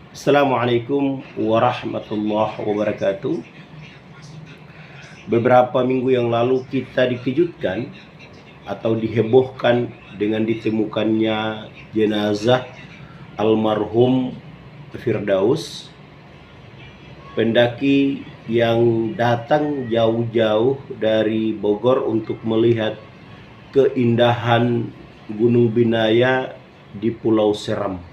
Assalamualaikum warahmatullahi wabarakatuh. Beberapa minggu yang lalu kita dikejutkan atau dihebohkan dengan ditemukannya jenazah almarhum Firdaus, pendaki yang datang jauh-jauh dari Bogor untuk melihat keindahan Gunung Binaya di Pulau Seram.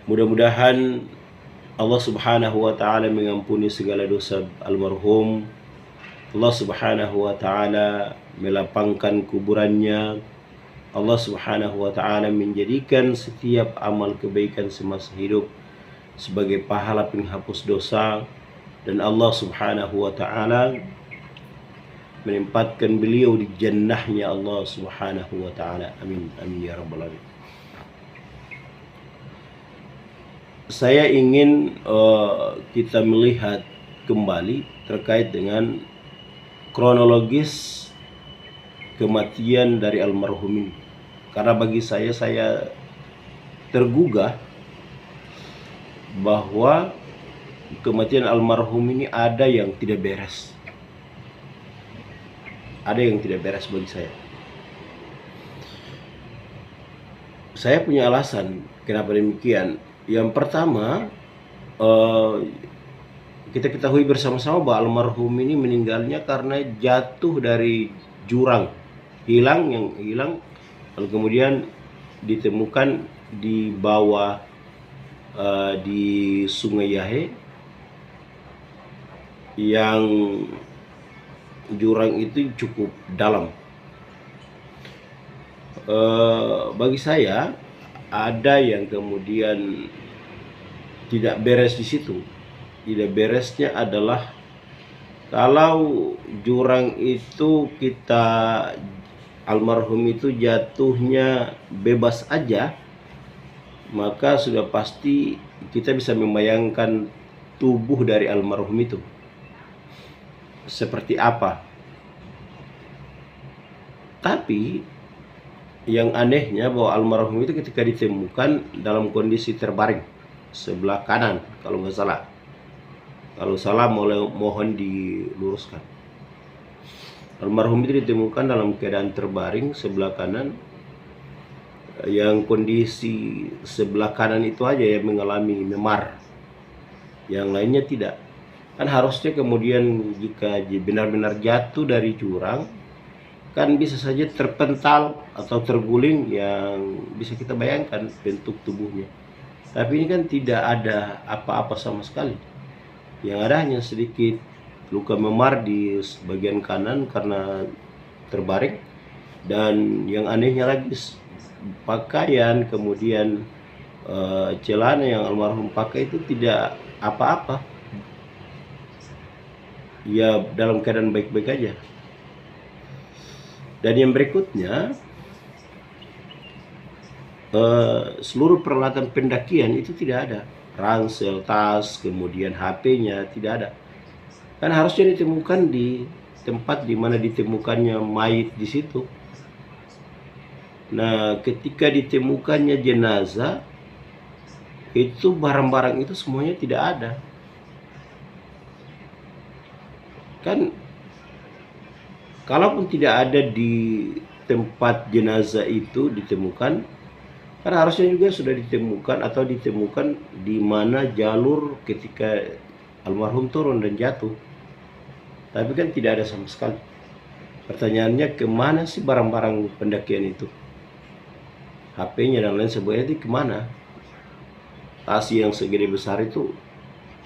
Mudah-mudahan Allah Subhanahu wa taala mengampuni segala dosa almarhum. Allah Subhanahu wa taala melapangkan kuburannya. Allah Subhanahu wa taala menjadikan setiap amal kebaikan semasa hidup sebagai pahala penghapus dosa, dan Allah Subhanahu wa taala menempatkan beliau di jannahnya Allah Subhanahu wa taala. Amin amin ya rabbal alamin. Saya ingin kita melihat kembali terkait dengan kronologis kematian dari almarhum ini, karena bagi saya tergugah bahwa kematian almarhum ini ada yang tidak beres, bagi saya. Saya punya alasan kenapa demikian. Yang pertama, kita ketahui bersama-sama bahwa almarhum ini meninggalnya karena jatuh dari jurang, hilang, lalu kemudian ditemukan di bawah di Sungai Yahe, yang jurang itu cukup dalam. Bagi saya ada yang kemudian tidak beres di situ. Tidak beresnya adalah kalau jurang itu almarhum itu jatuhnya bebas aja, maka sudah pasti kita bisa membayangkan tubuh dari almarhum itu seperti apa. Tapi yang anehnya bahwa almarhum itu ketika ditemukan dalam kondisi terbaring sebelah kanan, kalau nggak salah. Kalau salah mohon diluruskan. Almarhum itu ditemukan dalam keadaan terbaring sebelah kanan, yang kondisi sebelah kanan itu aja yang mengalami memar, yang lainnya tidak. Kan harusnya kemudian jika benar-benar jatuh dari jurang, kan bisa saja terpental atau terguling, yang bisa kita bayangkan bentuk tubuhnya. Tapi ini kan tidak ada apa-apa sama sekali. Yang ada hanya sedikit luka memar di bagian kanan karena terbaring. Dan yang anehnya lagi, pakaian kemudian celana yang almarhum pakai itu tidak apa-apa. Ya dalam keadaan baik-baik aja. Dan yang berikutnya, seluruh peralatan pendakian itu tidak ada. Ransel, tas, kemudian HP-nya tidak ada. Kan harusnya ditemukan di tempat di mana ditemukannya mayit di situ. Nah, ketika ditemukannya jenazah, itu barang-barang itu semuanya tidak ada. Kan kalaupun tidak ada di tempat jenazah itu ditemukan, kan harusnya juga sudah ditemukan atau ditemukan di mana jalur ketika almarhum turun dan jatuh. Tapi kan tidak ada sama sekali. Pertanyaannya, kemana sih barang-barang pendakian itu? HP-nya dan lain sebagainya itu kemana? Tas yang segede besar itu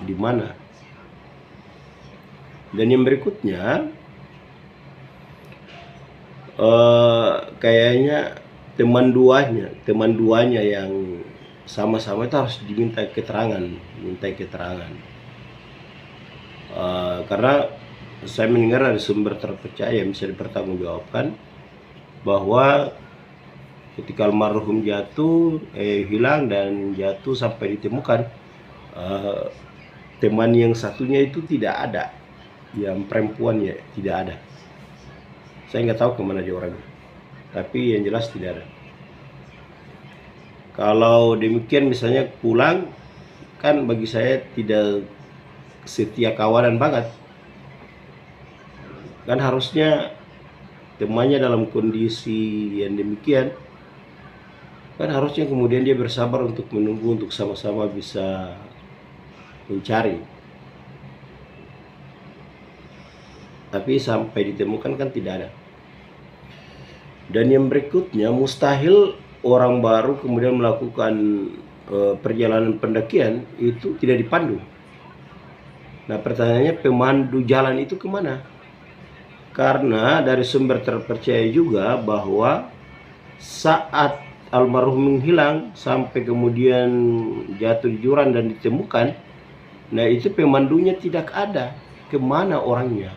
di mana? Dan yang berikutnya, kayaknya teman duanya yang sama-sama itu harus diminta keterangan, karena saya mendengar dari sumber terpercaya yang bisa dipertanggungjawabkan bahwa ketika almarhum hilang dan jatuh sampai ditemukan, teman yang satunya itu tidak ada, yang perempuannya tidak ada. Saya nggak tahu kemana dia orangnya, tapi yang jelas tidak ada. Kalau demikian misalnya pulang, kan bagi saya tidak setia kawanan banget. Kan harusnya temannya dalam kondisi yang demikian, kan harusnya kemudian dia bersabar untuk menunggu untuk sama-sama bisa mencari. Tapi sampai ditemukan kan tidak ada. Dan yang berikutnya, mustahil orang baru kemudian melakukan perjalanan pendakian itu tidak dipandu. Nah, pertanyaannya, pemandu jalan itu kemana? Karena dari sumber terpercaya juga bahwa saat almarhum menghilang sampai kemudian jatuh di jurang dan ditemukan, nah itu pemandunya tidak ada. Kemana orangnya?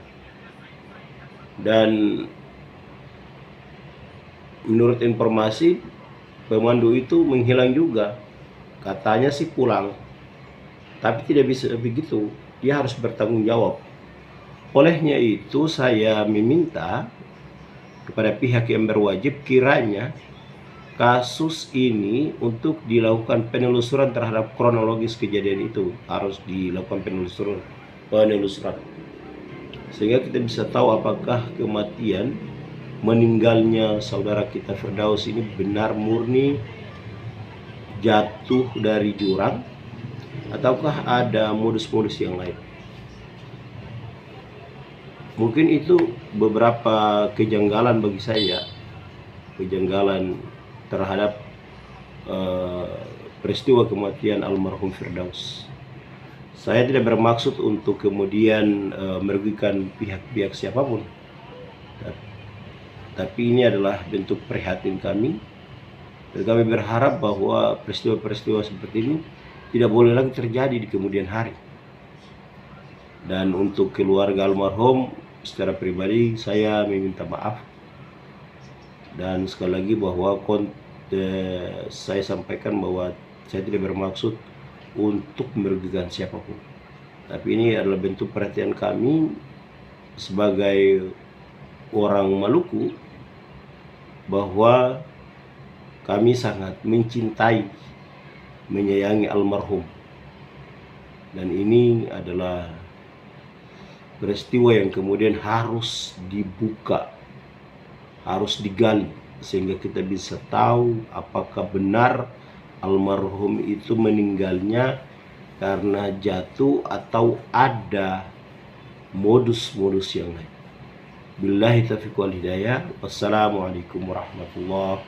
Dan menurut informasi, pemandu itu menghilang juga. Katanya sih pulang, tapi tidak bisa begitu. Dia harus bertanggung jawab. Olehnya itu saya meminta kepada pihak yang berwajib, kiranya kasus ini untuk dilakukan penelusuran terhadap kronologis kejadian itu. Harus dilakukan penelusuran, sehingga kita bisa tahu apakah kematian meninggalnya saudara kita Firdaus ini benar murni jatuh dari jurang, ataukah ada modus-modus yang lain. Mungkin itu beberapa kejanggalan bagi saya, kejanggalan terhadap peristiwa kematian almarhum Firdaus. Saya tidak bermaksud untuk kemudian merugikan pihak-pihak siapapun, tapi ini adalah bentuk prihatin kami, dan kami berharap bahwa peristiwa-peristiwa seperti ini tidak boleh lagi terjadi di kemudian hari. Dan untuk keluarga almarhum, secara pribadi saya meminta maaf, dan sekali lagi bahwa saya sampaikan bahwa saya tidak bermaksud untuk merugikan siapapun, tapi ini adalah bentuk perhatian kami sebagai orang Maluku, bahwa kami sangat mencintai, menyayangi almarhum, dan ini adalah peristiwa yang kemudian harus dibuka, harus digali, sehingga kita bisa tahu apakah benar almarhum itu meninggalnya karena jatuh atau ada modus-modus yang lain. Billahi taufiq wal hidayah. Wassalamualaikum warahmatullahi